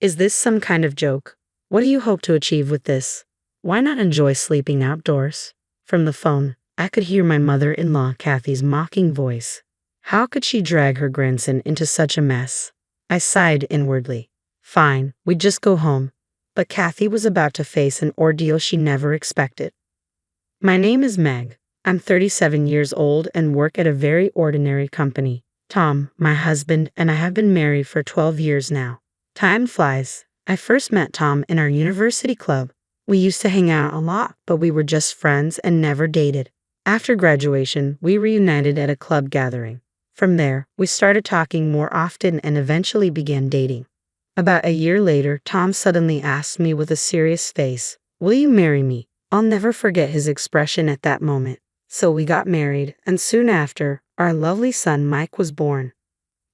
Is this some kind of joke? What do you hope to achieve with this? Why not enjoy sleeping outdoors? From the phone, I could hear my mother-in-law Kathy's mocking voice. How could she drag her grandson into such a mess? I sighed inwardly. Fine, we'd just go home. But Kathy was about to face an ordeal she never expected. My name is Meg. I'm 37 years old and work at a very ordinary company. Tom, my husband, and I have been married for 12 years now. Time flies. I first met Tom in our university club. We used to hang out a lot, but we were just friends and never dated. After graduation, we reunited at a club gathering. From there, we started talking more often and eventually began dating. About a year later, Tom suddenly asked me with a serious face, "Will you marry me?" I'll never forget his expression at that moment. So we got married, and soon after, our lovely son Mike was born.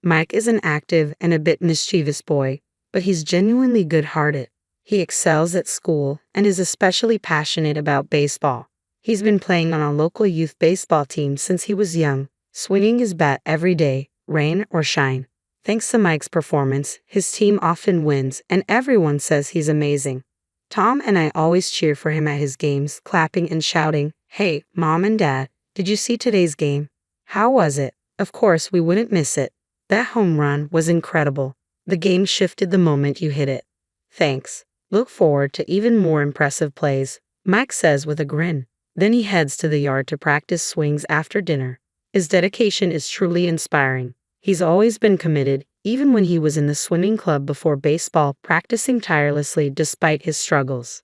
Mike is an active and a bit mischievous boy, but he's genuinely good-hearted. He excels at school and is especially passionate about baseball. He's been playing on a local youth baseball team since he was young, swinging his bat every day, rain or shine. Thanks to Mike's performance, his team often wins, and everyone says he's amazing. Tom and I always cheer for him at his games, clapping and shouting, "Hey, Mom and Dad, did you see today's game? How was it?" Of course, we wouldn't miss it. That home run was incredible. The game shifted the moment you hit it. Thanks. Look forward to even more impressive plays, Mike says with a grin. Then he heads to the yard to practice swings after dinner. His dedication is truly inspiring. He's always been committed, even when he was in the swimming club before baseball, practicing tirelessly despite his struggles.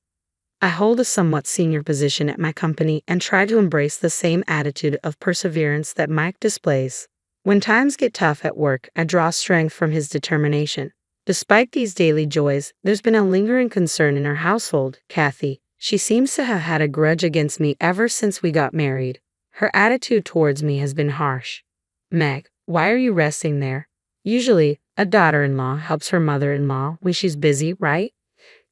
I hold a somewhat senior position at my company and try to embrace the same attitude of perseverance that Mike displays. When times get tough at work, I draw strength from his determination. Despite these daily joys, there's been a lingering concern in our household, Kathy. She seems to have had a grudge against me ever since we got married. Her attitude towards me has been harsh. Meg, why are you resting there? Usually, a daughter-in-law helps her mother-in-law when she's busy, right?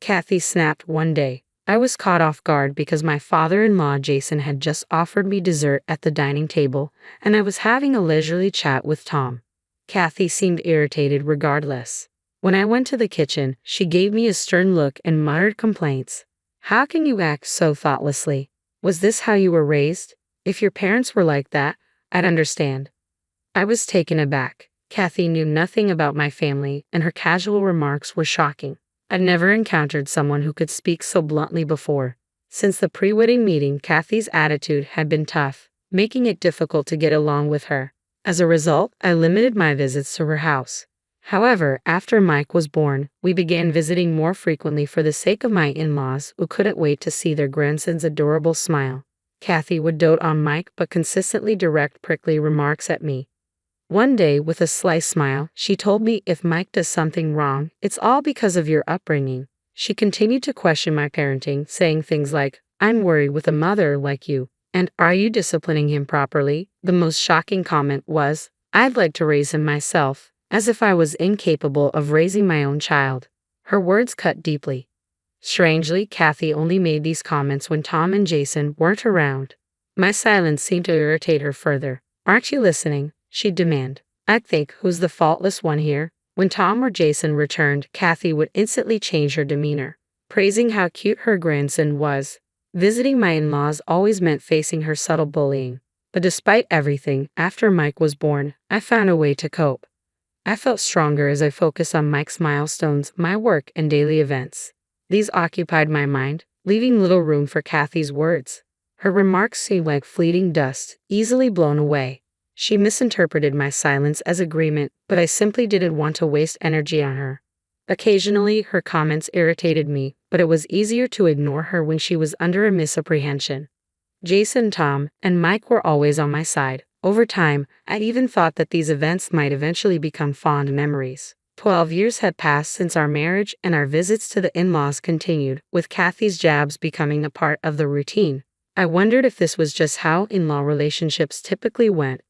Kathy snapped one day. I was caught off guard because my father-in-law Jason had just offered me dessert at the dining table, and I was having a leisurely chat with Tom. Kathy seemed irritated regardless. When I went to the kitchen, she gave me a stern look and muttered complaints. How can you act so thoughtlessly? Was this how you were raised? If your parents were like that, I'd understand. I was taken aback. Kathy knew nothing about my family, and her casual remarks were shocking. I'd never encountered someone who could speak so bluntly before. Since the pre-wedding meeting, Kathy's attitude had been tough, making it difficult to get along with her. As a result, I limited my visits to her house. However, after Mike was born, we began visiting more frequently for the sake of my in-laws, who couldn't wait to see their grandson's adorable smile. Kathy would dote on Mike but consistently direct prickly remarks at me. One day, with a sly smile, she told me if Mike does something wrong, it's all because of your upbringing. She continued to question my parenting, saying things like, "I'm worried with a mother like you," and "Are you disciplining him properly?" The most shocking comment was, "I'd like to raise him myself," as if I was incapable of raising my own child. Her words cut deeply. Strangely, Kathy only made these comments when Tom and Jason weren't around. My silence seemed to irritate her further. "Aren't you listening?" she'd demand. I'd think, who's the faultless one here? When Tom or Jason returned, Kathy would instantly change her demeanor, praising how cute her grandson was. Visiting my in-laws always meant facing her subtle bullying. But despite everything, after Mike was born, I found a way to cope. I felt stronger as I focused on Mike's milestones, my work, and daily events. These occupied my mind, leaving little room for Kathy's words. Her remarks seemed like fleeting dust, easily blown away. She misinterpreted my silence as agreement, but I simply didn't want to waste energy on her. Occasionally, her comments irritated me, but it was easier to ignore her when she was under a misapprehension. Jason, Tom, and Mike were always on my side. Over time, I even thought that these events might eventually become fond memories. 12 years had passed since our marriage, and our visits to the in-laws continued, with Kathy's jabs becoming a part of the routine. I wondered if this was just how in-law relationships typically went.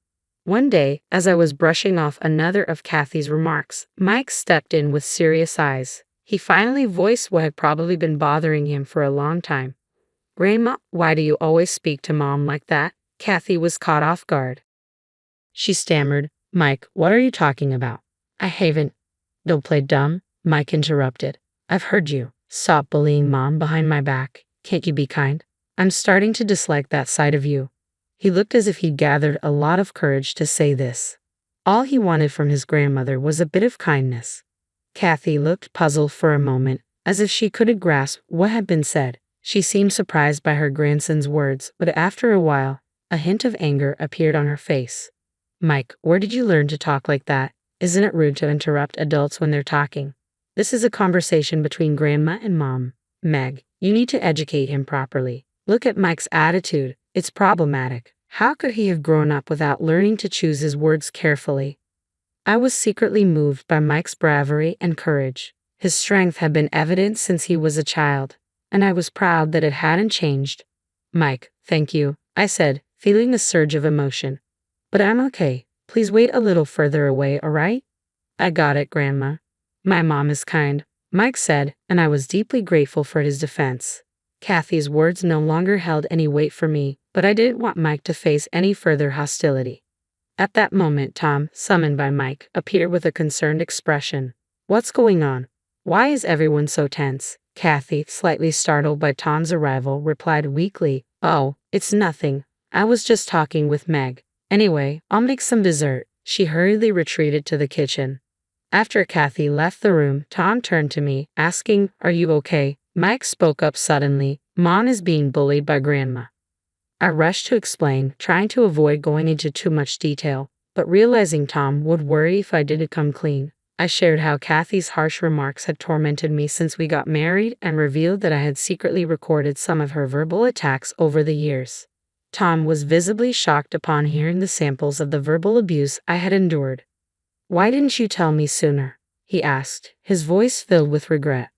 One day, as I was brushing off another of Kathy's remarks, Mike stepped in with serious eyes. He finally voiced what had probably been bothering him for a long time. "Grandma, why do you always speak to Mom like that?" Kathy was caught off guard. She stammered, "Mike, what are you talking about?" "I haven't." "Don't play dumb. Mike interrupted. I've heard you. Stop bullying Mom behind my back. Can't you be kind? I'm starting to dislike that side of you. He looked as if he'd gathered a lot of courage to say this. All he wanted from his grandmother was a bit of kindness. Kathy looked puzzled for a moment, as if she couldn't grasp what had been said. She seemed surprised by her grandson's words, but after a while, a hint of anger appeared on her face. Mike, where did you learn to talk like that? Isn't it rude to interrupt adults when they're talking? This is a conversation between Grandma and Mom. Meg, you need to educate him properly. Look at Mike's attitude. It's problematic. How could he have grown up without learning to choose his words carefully? I was secretly moved by Mike's bravery and courage. His strength had been evident since he was a child, and I was proud that it hadn't changed. Mike, thank you, I said, feeling a surge of emotion. But I'm okay. Please wait a little further away, all right? I got it, Grandma. My mom is kind, Mike said, and I was deeply grateful for his defense. Kathy's words no longer held any weight for me, but I didn't want Mike to face any further hostility. At that moment, Tom, summoned by Mike, appeared with a concerned expression. What's going on? Why is everyone so tense? Kathy, slightly startled by Tom's arrival, replied weakly, Oh, it's nothing. I was just talking with Meg. Anyway, I'll make some dessert. She hurriedly retreated to the kitchen. After Kathy left the room, Tom turned to me, asking, Are you okay? Mike spoke up suddenly. Mom is being bullied by Grandma. I rushed to explain, trying to avoid going into too much detail, but realizing Tom would worry if I didn't come clean. I shared how Kathy's harsh remarks had tormented me since we got married and revealed that I had secretly recorded some of her verbal attacks over the years. Tom was visibly shocked upon hearing the samples of the verbal abuse I had endured. Why didn't you tell me sooner? He asked, his voice filled with regret.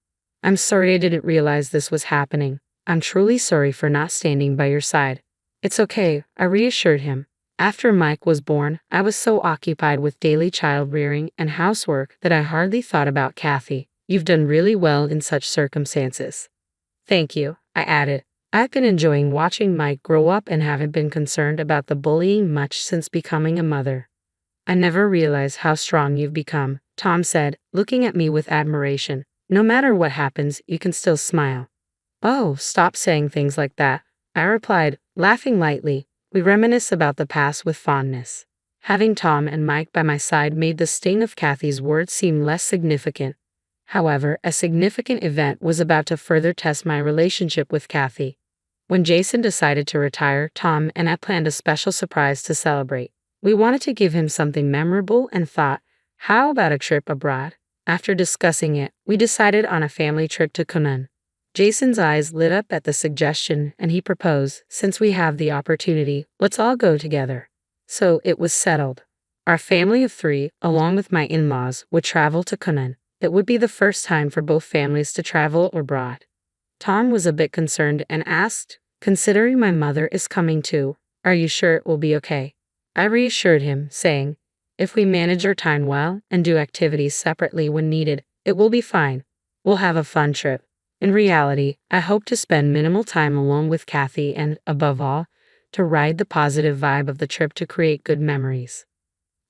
I'm sorry I didn't realize this was happening. I'm truly sorry for not standing by your side. It's okay, I reassured him. After Mike was born, I was so occupied with daily child rearing and housework that I hardly thought about Kathy. You've done really well in such circumstances. Thank you, I added. I've been enjoying watching Mike grow up and haven't been concerned about the bullying much since becoming a mother. I never realized how strong you've become, Tom said, looking at me with admiration. No matter what happens, you can still smile. Oh, stop saying things like that, I replied, laughing lightly. We reminisce about the past with fondness. Having Tom and Mike by my side made the sting of Kathy's words seem less significant. However, a significant event was about to further test my relationship with Kathy. When Jason decided to retire, Tom and I planned a special surprise to celebrate. We wanted to give him something memorable and thought, how about a trip abroad? After discussing it, we decided on a family trip to Kunun. Jason's eyes lit up at the suggestion and he proposed, since we have the opportunity, let's all go together. So it was settled. Our family of 3, along with my in-laws, would travel to Kunun. It would be the first time for both families to travel abroad. Tom was a bit concerned and asked, considering my mother is coming too, are you sure it will be okay? I reassured him, saying, if we manage our time well and do activities separately when needed, it will be fine. We'll have a fun trip. In reality, I hope to spend minimal time alone with Kathy and, above all, to ride the positive vibe of the trip to create good memories.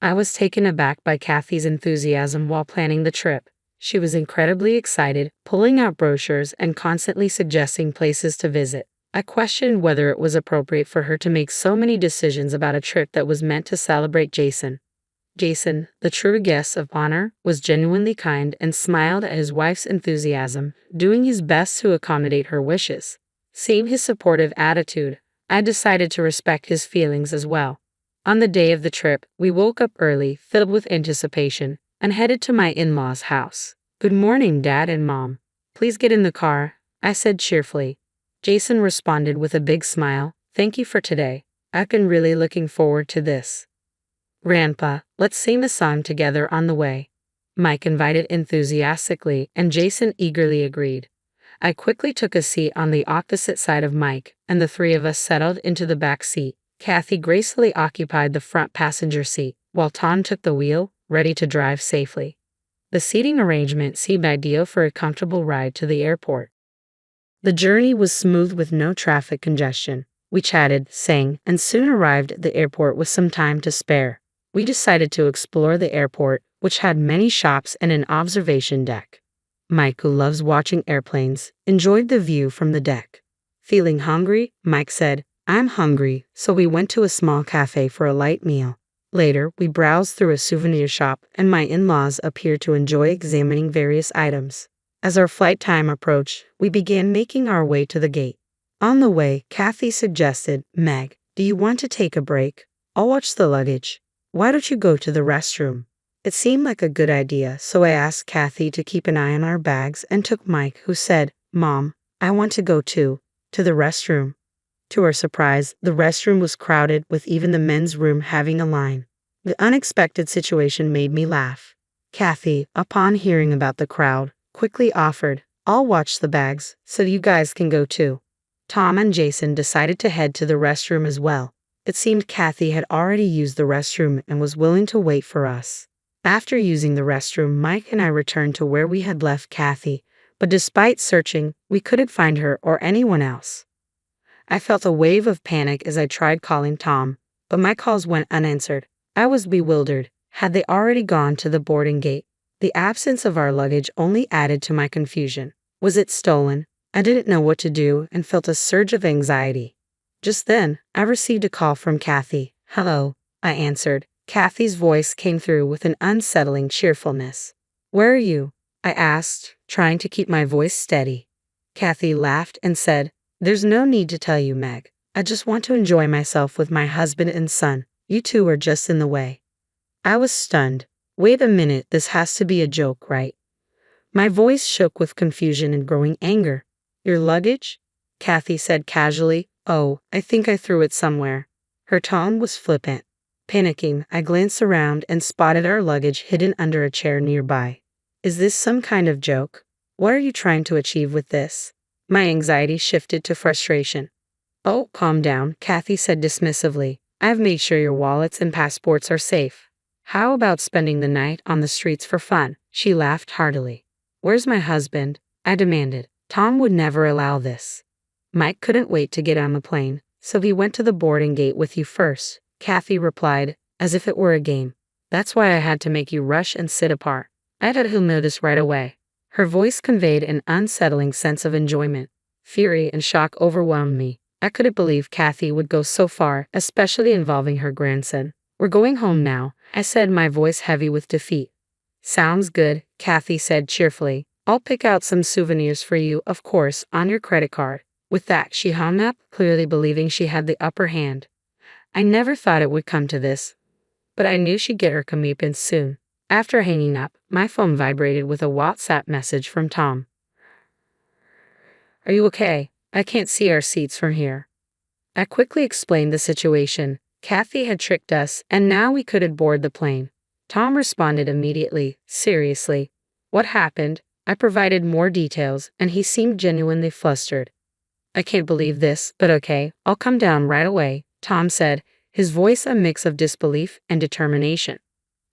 I was taken aback by Kathy's enthusiasm while planning the trip. She was incredibly excited, pulling out brochures and constantly suggesting places to visit. I questioned whether it was appropriate for her to make so many decisions about a trip that was meant to celebrate Jason. Jason, the true guest of honor, was genuinely kind and smiled at his wife's enthusiasm, doing his best to accommodate her wishes. Seeing his supportive attitude, I decided to respect his feelings as well. On the day of the trip, we woke up early, filled with anticipation, and headed to my in-laws' house. Good morning, Dad and Mom. Please get in the car, I said cheerfully. Jason responded with a big smile. Thank you for today. I've been really looking forward to this. Grandpa, let's sing a song together on the way. Mike invited enthusiastically, and Jason eagerly agreed. I quickly took a seat on the opposite side of Mike, and the 3 of us settled into the back seat. Kathy gracefully occupied the front passenger seat, while Tom took the wheel, ready to drive safely. The seating arrangement seemed ideal for a comfortable ride to the airport. The journey was smooth with no traffic congestion. We chatted, sang, and soon arrived at the airport with some time to spare. We decided to explore the airport, which had many shops and an observation deck. Mike, who loves watching airplanes, enjoyed the view from the deck. Feeling hungry? Mike said. I'm hungry, so we went to a small cafe for a light meal. Later, we browsed through a souvenir shop, and my in-laws appeared to enjoy examining various items. As our flight time approached, we began making our way to the gate. On the way, Kathy suggested, Meg, do you want to take a break? I'll watch the luggage. Why don't you go to the restroom? It seemed like a good idea, so I asked Kathy to keep an eye on our bags and took Mike, who said, Mom, I want to go too, to the restroom. To our surprise, the restroom was crowded, with even the men's room having a line. The unexpected situation made me laugh. Kathy, upon hearing about the crowd, quickly offered, I'll watch the bags, so you guys can go too. Tom and Jason decided to head to the restroom as well. It seemed Kathy had already used the restroom and was willing to wait for us. After using the restroom, Mike and I returned to where we had left Kathy, but despite searching, we couldn't find her or anyone else. I felt a wave of panic as I tried calling Tom, but my calls went unanswered. I was bewildered. Had they already gone to the boarding gate? The absence of our luggage only added to my confusion. Was it stolen? I didn't know what to do and felt a surge of anxiety. Just then, I received a call from Kathy. Hello, I answered. Kathy's voice came through with an unsettling cheerfulness. Where are you? I asked, trying to keep my voice steady. Kathy laughed and said, There's no need to tell you, Meg. I just want to enjoy myself with my husband and son. You two are just in the way. I was stunned. Wait a minute, this has to be a joke, right? My voice shook with confusion and growing anger. Your luggage? Kathy said casually. Oh, I think I threw it somewhere. Her tone was flippant. Panicking, I glanced around and spotted our luggage hidden under a chair nearby. Is this some kind of joke? What are you trying to achieve with this? My anxiety shifted to frustration. Oh, calm down, Kathy said dismissively. I've made sure your wallets and passports are safe. How about spending the night on the streets for fun? She laughed heartily. Where's my husband? I demanded. Tom would never allow this. Mike couldn't wait to get on the plane, so he went to the boarding gate with you first, Kathy replied, as if it were a game. That's why I had to make you rush and sit apart. I thought he'll notice right away. Her voice conveyed an unsettling sense of enjoyment. Fury and shock overwhelmed me. I couldn't believe Kathy would go so far, especially involving her grandson. We're going home now, I said, my voice heavy with defeat. Sounds good, Kathy said cheerfully. I'll pick out some souvenirs for you, of course, on your credit card. With that, she hung up, clearly believing she had the upper hand. I never thought it would come to this, but I knew she'd get her comeuppance soon. After hanging up, my phone vibrated with a WhatsApp message from Tom. Are you okay? I can't see our seats from here. I quickly explained the situation. Kathy had tricked us, and now we couldn't board the plane. Tom responded immediately. Seriously? What happened? I provided more details, and he seemed genuinely flustered. I can't believe this, but okay, I'll come down right away, Tom said, his voice a mix of disbelief and determination.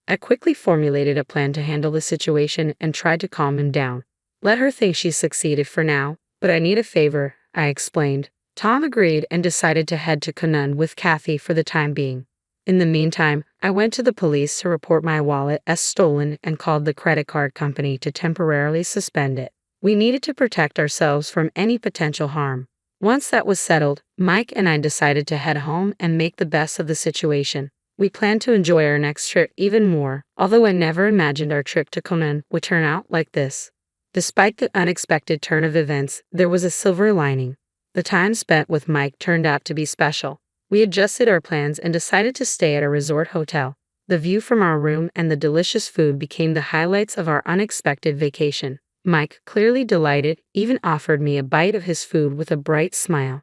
I quickly formulated a plan to handle the situation and tried to calm him down. Let her think she succeeded for now, but I need a favor, I explained. Tom agreed and decided to head to Kunun with Kathy for the time being. In the meantime, I went to the police to report my wallet as stolen and called the credit card company to temporarily suspend it. We needed to protect ourselves from any potential harm. Once that was settled, Mike and I decided to head home and make the best of the situation. We planned to enjoy our next trip even more, although I never imagined our trip to Kunun would turn out like this. Despite the unexpected turn of events, there was a silver lining. The time spent with Mike turned out to be special. We adjusted our plans and decided to stay at a resort hotel. The view from our room and the delicious food became the highlights of our unexpected vacation. Mike, clearly delighted, even offered me a bite of his food with a bright smile.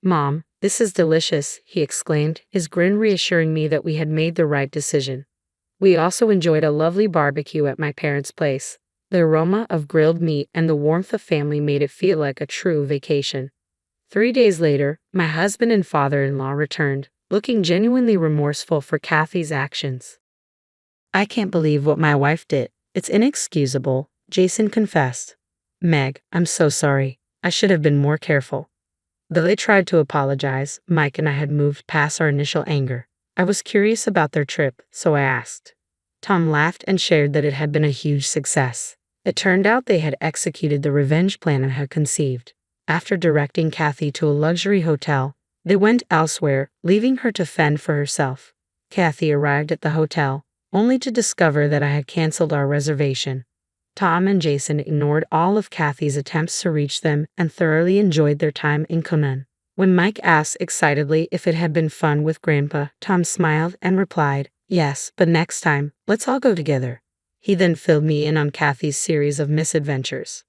Mom, this is delicious, he exclaimed, his grin reassuring me that we had made the right decision. We also enjoyed a lovely barbecue at my parents' place. The aroma of grilled meat and the warmth of family made it feel like a true vacation. 3 days later, my husband and father-in-law returned, looking genuinely remorseful for Kathy's actions. I can't believe what my wife did. It's inexcusable, Jason confessed. Meg, I'm so sorry. I should have been more careful. Though they tried to apologize, Mike and I had moved past our initial anger. I was curious about their trip, so I asked. Tom laughed and shared that it had been a huge success. It turned out they had executed the revenge plan I had conceived. After directing Kathy to a luxury hotel, they went elsewhere, leaving her to fend for herself. Kathy arrived at the hotel, only to discover that I had canceled our reservation. Tom and Jason ignored all of Kathy's attempts to reach them and thoroughly enjoyed their time in Conan. When Mike asked excitedly if it had been fun with Grandpa, Tom smiled and replied, "Yes, but next time, let's all go together." He then filled me in on Kathy's series of misadventures.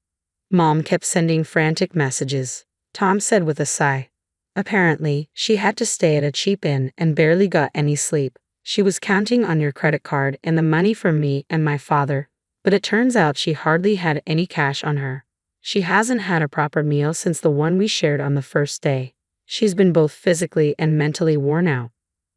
Mom kept sending frantic messages, Tom said with a sigh. Apparently, she had to stay at a cheap inn and barely got any sleep. She was counting on your credit card and the money from me and my father, but it turns out she hardly had any cash on her. She hasn't had a proper meal since the one we shared on the first day. She's been both physically and mentally worn out.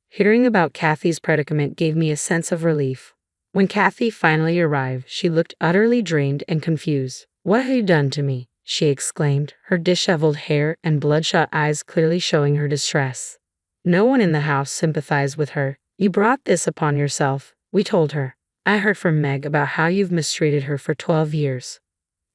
Hearing about Kathy's predicament gave me a sense of relief. When Kathy finally arrived, she looked utterly drained and confused. "What have you done to me?" she exclaimed, her disheveled hair and bloodshot eyes clearly showing her distress. No one in the house sympathized with her. "You brought this upon yourself," we told her. "I heard from Meg about how you've mistreated her for 12 years.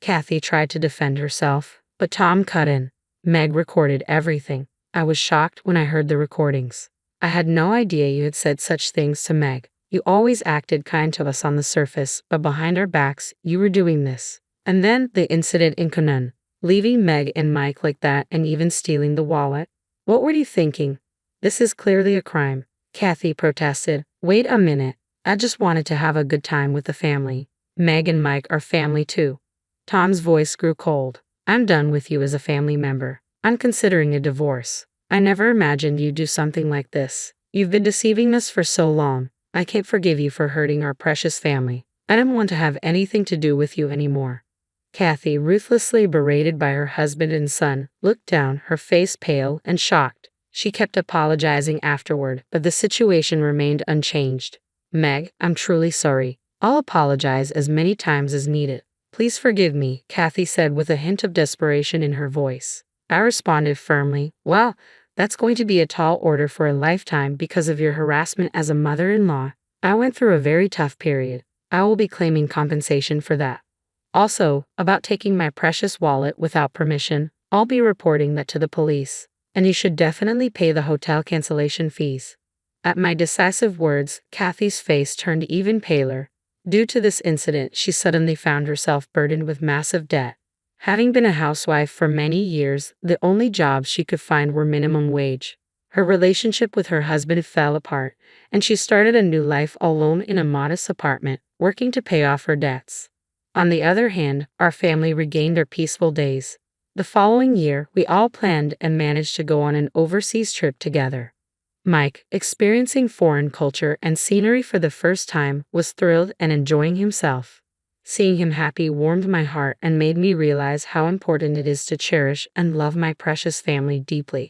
Kathy tried to defend herself, but Tom cut in. "Meg recorded everything. I was shocked when I heard the recordings. I had no idea you had said such things to Meg. You always acted kind to us on the surface, but behind our backs, you were doing this." And then the incident in Conan, leaving Meg and Mike like that and even stealing the wallet. "What were you thinking? This is clearly a crime," Kathy protested. "Wait a minute. I just wanted to have a good time with the family. Meg and Mike are family too." Tom's voice grew cold. "I'm done with you as a family member. I'm considering a divorce. I never imagined you'd do something like this. You've been deceiving us for so long. I can't forgive you for hurting our precious family. I don't want to have anything to do with you anymore." Kathy, ruthlessly berated by her husband and son, looked down, her face pale and shocked. She kept apologizing afterward, but the situation remained unchanged. "Meg, I'm truly sorry. I'll apologize as many times as needed. Please forgive me," Kathy said with a hint of desperation in her voice. I responded firmly, "Well, that's going to be a tall order for a lifetime because of your harassment as a mother-in-law. I went through a very tough period. I will be claiming compensation for that. Also, about taking my precious wallet without permission, I'll be reporting that to the police. And you should definitely pay the hotel cancellation fees." At my decisive words, Kathy's face turned even paler. Due to this incident, she suddenly found herself burdened with massive debt. Having been a housewife for many years, the only jobs she could find were minimum wage. Her relationship with her husband fell apart, and she started a new life alone in a modest apartment, working to pay off her debts. On the other hand, our family regained their peaceful days. The following year, we all planned and managed to go on an overseas trip together. Mike, experiencing foreign culture and scenery for the first time, was thrilled and enjoying himself. Seeing him happy warmed my heart and made me realize how important it is to cherish and love my precious family deeply.